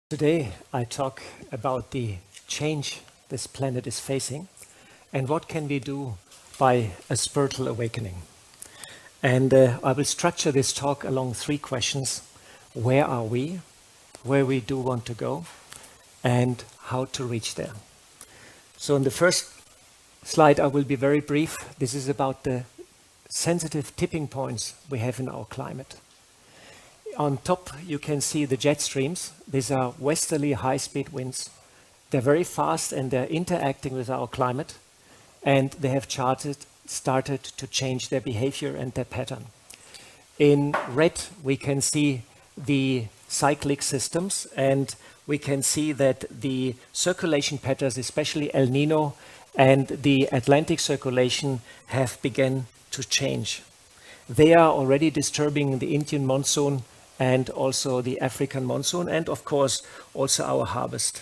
Today I talk about the change this planet is facing and what can we do by a spiritual awakening. And I will structure this talk along three questions. Where are we? Where we do want to go? And how to reach there. So in the first slide I will be very brief. This is about the sensitive tipping points we have in our climate. On top you can see the jet streams. These are westerly high-speed winds. They're very fast and they're interacting with our climate, and they have started to change their behavior and their pattern. In red we can see the cyclic systems, and we can see that the circulation patterns, especially El Nino and the Atlantic circulation, have begun to change. They are already disturbing the Indian monsoon and also the African monsoon, and of course also our harvest.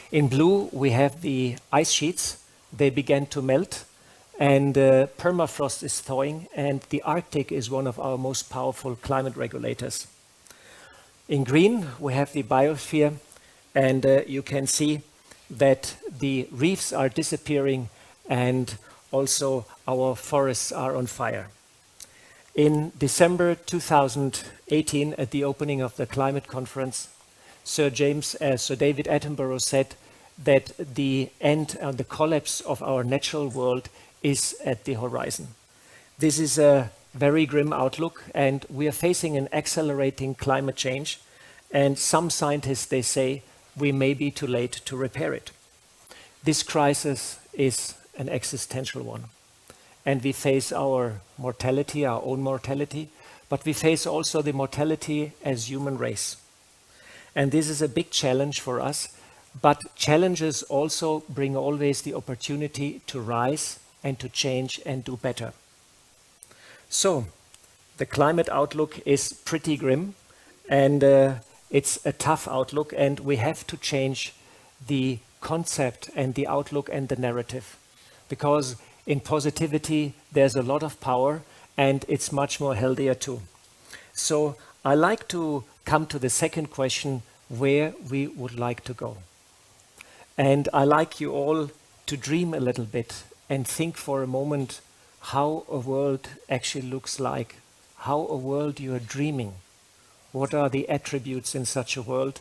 In blue we have the ice sheets. They began to melt, and permafrost is thawing, and the Arctic is one of our most powerful climate regulators. In green we have the biosphere, and you can see that the reefs are disappearing and also our forests are on fire. In December 2018, at the opening of the climate conference, Sir David Attenborough said that the end and the collapse of our natural world is at the horizon. This is a very grim outlook, and we are facing an accelerating climate change, and some scientists, they say, we may be too late to repair it. This crisis is an existential one. And we face our mortality, our own mortality, but we face also the mortality as human race. And this is a big challenge for us, but challenges also bring always the opportunity to rise and to change and do better. So, the climate outlook is pretty grim, and it's a tough outlook, and we have to change the concept and the outlook and the narrative, because in positivity there's a lot of power, and it's much more healthier too. So I like to come to the second question, where we would like to go. And I like you all to dream a little bit and think for a moment how a world actually looks like, how a world you are dreaming. What are the attributes in such a world,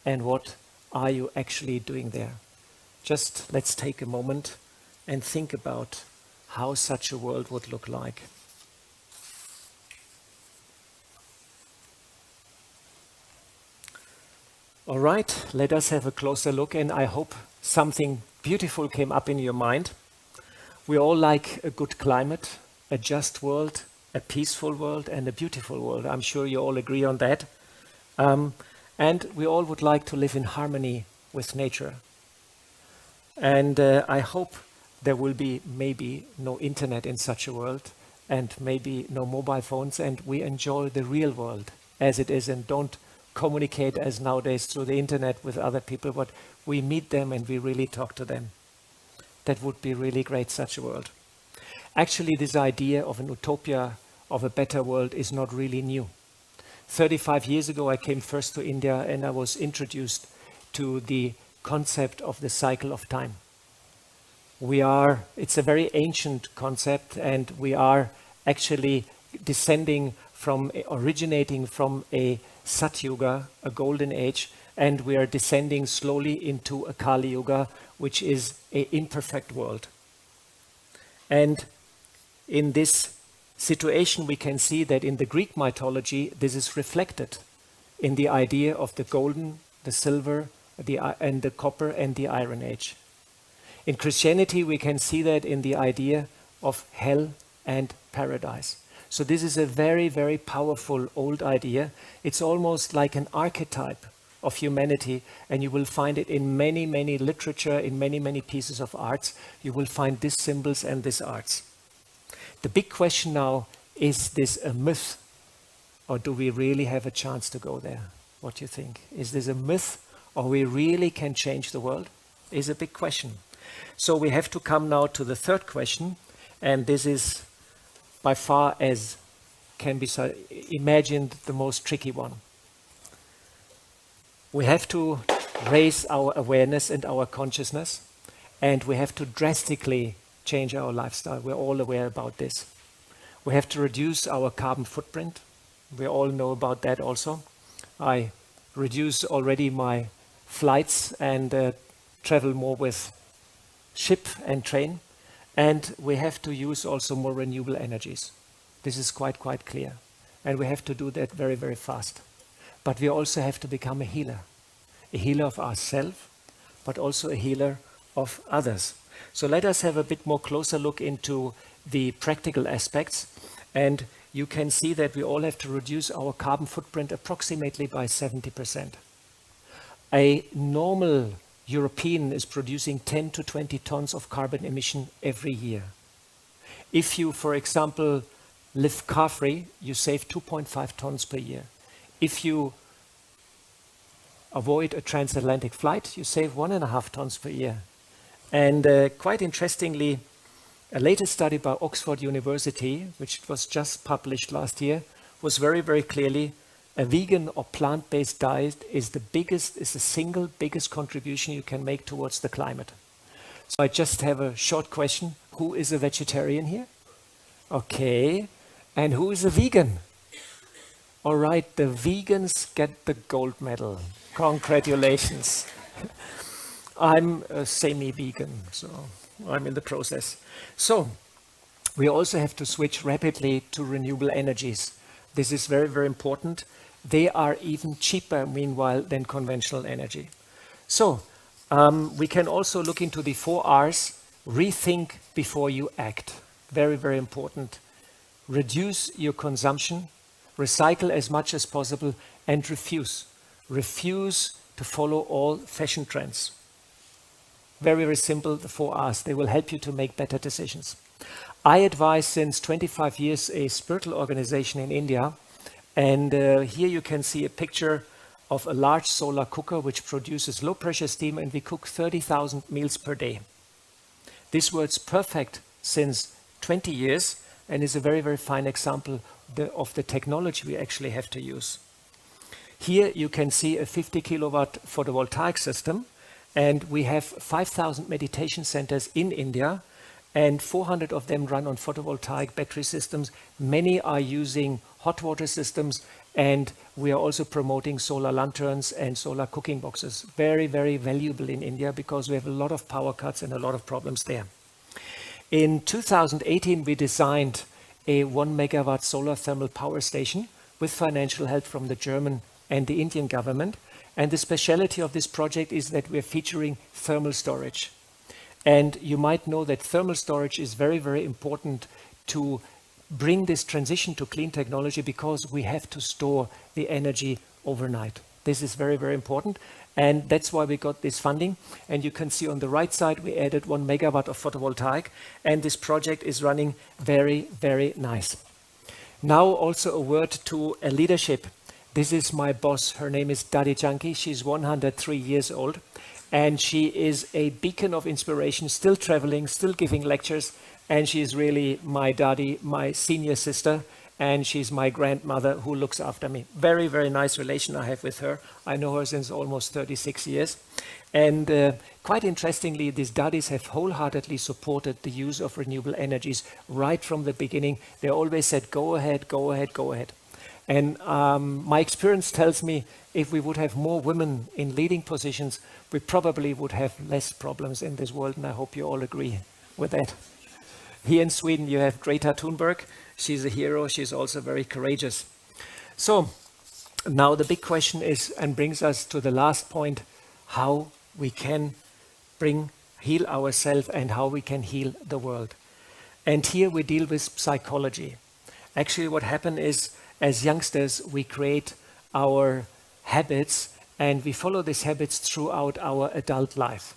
and what are you actually doing there? Just let's take a moment and think about how such a world would look like. All right, let us have a closer look, and I hope something beautiful came up in your mind. We all like a good climate, a just world, a peaceful world, and a beautiful world. I'm sure you all agree on that. And we all would like to live in harmony with nature. And I hope there will be maybe no internet in such a world, and maybe no mobile phones, and we enjoy the real world as it is and don't communicate as nowadays through the internet with other people, but we meet them and we really talk to them. That would be really great, such a world. Actually, this idea of an utopia, of a better world, is not really new. 35 years ago I came first to India, and I was introduced to the concept of the cycle of time. It's a very ancient concept, and we are actually originating from a Satyuga, a golden age, and we are descending slowly into a Kali Yuga, which is an imperfect world. And in this situation we can see that in the Greek mythology this is reflected in the idea of the golden, the silver, and the copper and the iron age. In Christianity we can see that in the idea of hell and paradise. So this is a very, very powerful old idea. It's almost like an archetype of humanity, and you will find it in many, many literature, in many, many pieces of arts. You will find these symbols and these arts. The big question now, is this a myth, or do we really have a chance to go there? What do you think? Is this a myth, or we really can change the world? Is a big question. So we have to come now to the third question, and this is by far as can be imagined the most tricky one. We have to raise our awareness and our consciousness, and we have to drastically change our lifestyle. We're all aware about this. We have to reduce our carbon footprint. We all know about that also. I reduce already my flights and travel more with ship and train. And we have to use also more renewable energies. This is quite clear. And we have to do that very, very fast. But we also have to become a healer of ourselves, but also a healer of others. So let us have a bit more closer look into the practical aspects. And you can see that we all have to reduce our carbon footprint approximately by 70%. A normal European is producing 10 to 20 tons of carbon emission every year. If you, for example, live car-free, you save 2.5 tons per year. If you avoid a transatlantic flight, you save 1.5 tons per year. And quite interestingly, a latest study by Oxford University, which was just published last year, was very, very clearly a vegan or plant-based diet is the single biggest contribution you can make towards the climate. So I just have a short question. Who is a vegetarian here? Okay. And who is a vegan? All right, the vegans get the gold medal. Congratulations. I'm a semi-vegan, so I'm in the process. So we also have to switch rapidly to renewable energies. This is very, very important. They are even cheaper, meanwhile, than conventional energy. So we can also look into the 4 R's. Rethink before you act. Very, very important. Reduce your consumption, recycle as much as possible, and refuse. Refuse to follow all fashion trends. Very, very simple, the 4 R's. They will help you to make better decisions. I advise since 25 years a spiritual organization in India. And here you can see a picture of a large solar cooker which produces low pressure steam, and we cook 30,000 meals per day. This works perfect since 20 years and is a very, very fine example of the technology we actually have to use. Here you can see a 50 kilowatt photovoltaic system, and we have 5,000 meditation centers in India, and 400 of them run on photovoltaic battery systems. Many are using hot water systems, and we are also promoting solar lanterns and solar cooking boxes. Very, very valuable in India because we have a lot of power cuts and a lot of problems there. In 2018, we designed a 1 megawatt solar thermal power station with financial help from the German and the Indian government. And the speciality of this project is that we're featuring thermal storage. And you might know that thermal storage is very, very important to bring this transition to clean technology because we have to store the energy overnight. This is very, very important. And that's why we got this funding. And you can see on the right side, we added 1 megawatt of photovoltaic. And this project is running very, very nice. Now also a word to a leadership. This is my boss. Her name is Dadi Janki. She's 103 years old. And she is a beacon of inspiration, still traveling, still giving lectures. And she is really my daddy, my senior sister. And she's my grandmother who looks after me. Very, very nice relation I have with her. I know her since almost 36 years. And quite interestingly, these daddies have wholeheartedly supported the use of renewable energies right from the beginning. They always said, go ahead, go ahead, go ahead. And my experience tells me if we would have more women in leading positions, we probably would have less problems in this world. And I hope you all agree with that. Here in Sweden, you have Greta Thunberg. She's a hero. She's also very courageous. So now the big question is, and brings us to the last point, how we can heal ourselves and how we can heal the world. And here we deal with psychology. Actually, what happened is, as youngsters, we create our habits and we follow these habits throughout our adult life.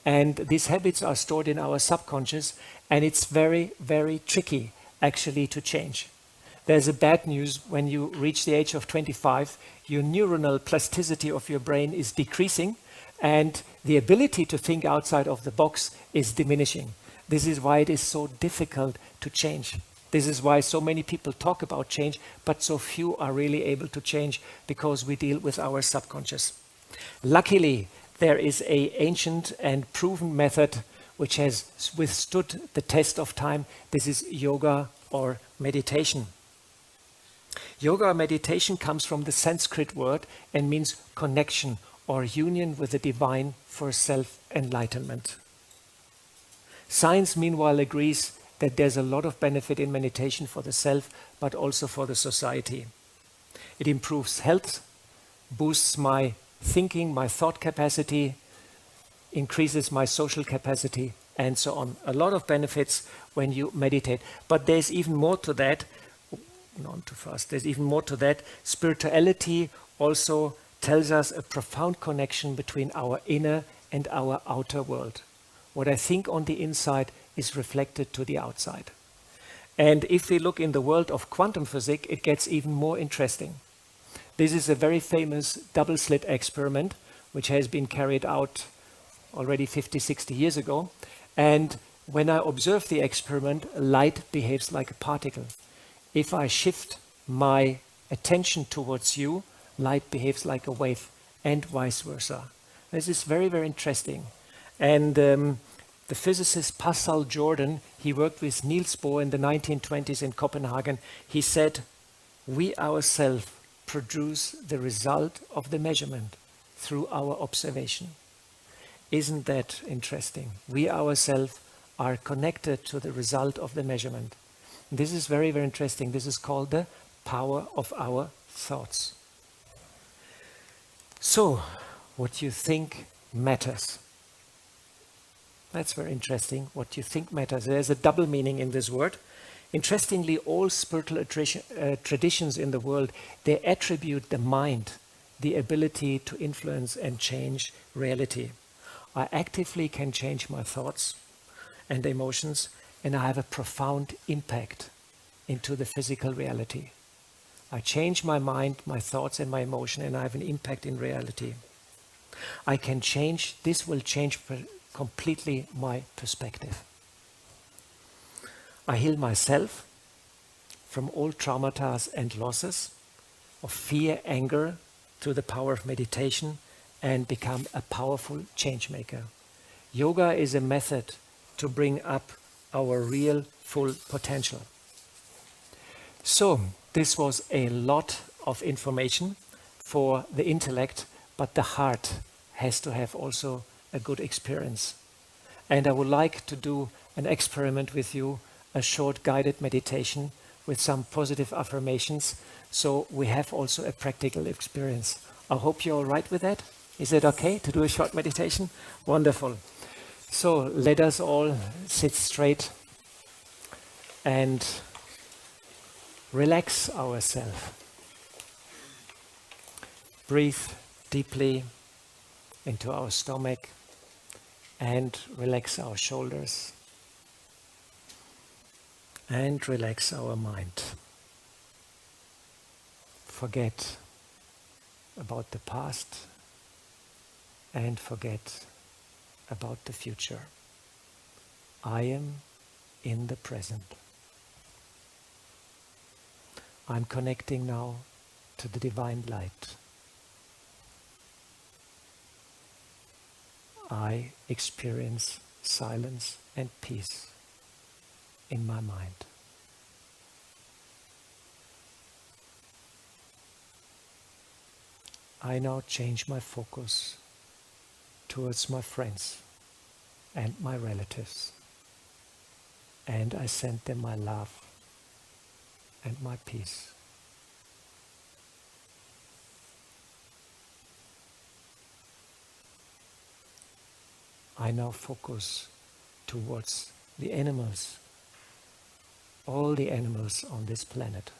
And these habits are stored in our subconscious, and it's very, very tricky actually to change. There's a bad news: when you reach the age of 25, your neuronal plasticity of your brain is decreasing and the ability to think outside of the box is diminishing. This is why it is so difficult to change. This is why so many people talk about change, but so few are really able to change, because we deal with our subconscious. Luckily, there is an ancient and proven method which has withstood the test of time. This is yoga or meditation. Yoga or meditation comes from the Sanskrit word and means connection or union with the divine for self-enlightenment. Science, meanwhile, agrees that there's a lot of benefit in meditation for the self, but also for the society. It improves health, boosts my thinking, my thought capacity, increases my social capacity, and so on. A lot of benefits when you meditate. But there's even more to that. Not too fast. There's even more to that. Spirituality also tells us a profound connection between our inner and our outer world. What I think on the inside is reflected to the outside. And if we look in the world of quantum physics, it gets even more interesting. This is a very famous double-slit experiment, which has been carried out already 50, 60 years ago. And when I observe the experiment, light behaves like a particle. If I shift my attention towards you, light behaves like a wave, and vice versa. This is very, very interesting. And the physicist Pascal Jordan, he worked with Niels Bohr in the 1920s in Copenhagen. He said, we ourselves produce the result of the measurement through our observation. Isn't that interesting? We ourselves are connected to the result of the measurement. This is very, very interesting. This is called the power of our thoughts. So, what you think matters. That's very interesting. What you think matters. There's a double meaning in this word. Interestingly, all spiritual traditions in the world, they attribute the mind the ability to influence and change reality. I actively can change my thoughts and emotions, and I have a profound impact into the physical reality. I change my mind, my thoughts and my emotion, and I have an impact in reality. I can change, this will change completely my perspective. I heal myself from all traumata and losses of fear, anger, through the power of meditation, and become a powerful change maker. Yoga is a method to bring up our real full potential. So this was a lot of information for the intellect, but the heart has to have also a good experience. And I would like to do an experiment with you, a short guided meditation with some positive affirmations, so we have also a practical experience. I hope you're all right with that. Is it okay to do a short meditation? Wonderful. So let us all sit straight and relax ourselves. Breathe deeply into our stomach and relax our shoulders and relax our mind. Forget about the past and forget about the future. I am in the present. I'm connecting now to the divine light. I experience silence and peace in my mind. I now change my focus towards my friends and my relatives, and I send them my love and my peace. I now focus towards the animals, all the animals on this planet.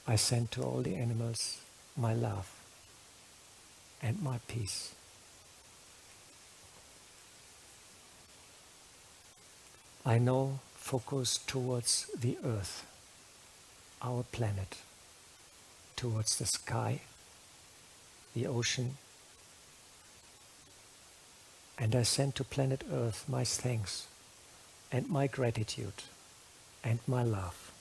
I send to all the animals my love and my peace. I now focus towards the earth, our planet, towards the sky, the ocean, and I send to planet Earth my thanks and my gratitude and my love.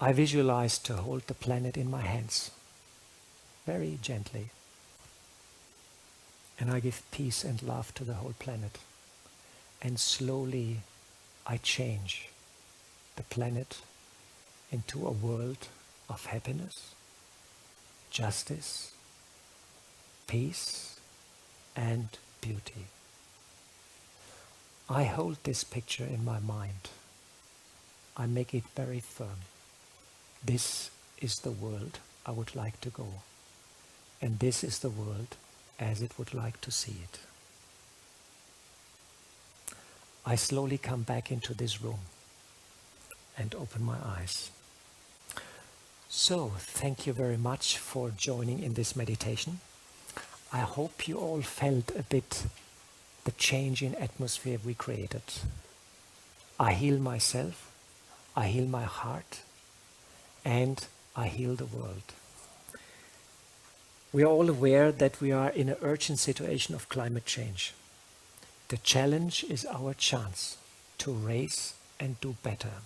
I visualize to hold the planet in my hands, very gently. And I give peace and love to the whole planet. And slowly I change the planet into a world of happiness, justice, peace, and beauty. I hold this picture in my mind. I make it very firm. This is the world I would like to go. And this is the world as it would like to see it. I slowly come back into this room and open my eyes. So, thank you very much for joining in this meditation. I hope you all felt a bit the change in atmosphere we created. I heal myself, I heal my heart, and I heal the world. We are all aware that we are in an urgent situation of climate change. The challenge is our chance to raise and do better.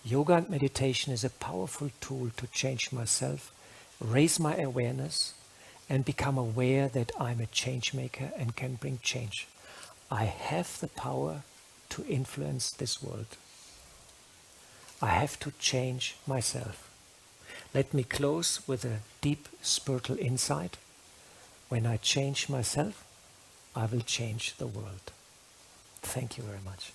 Yoga and meditation is a powerful tool to change myself, raise my awareness, and become aware that I'm a change maker and can bring change. I have the power to influence this world. I have to change myself. Let me close with a deep spiritual insight. When I change myself, I will change the world. Thank you very much.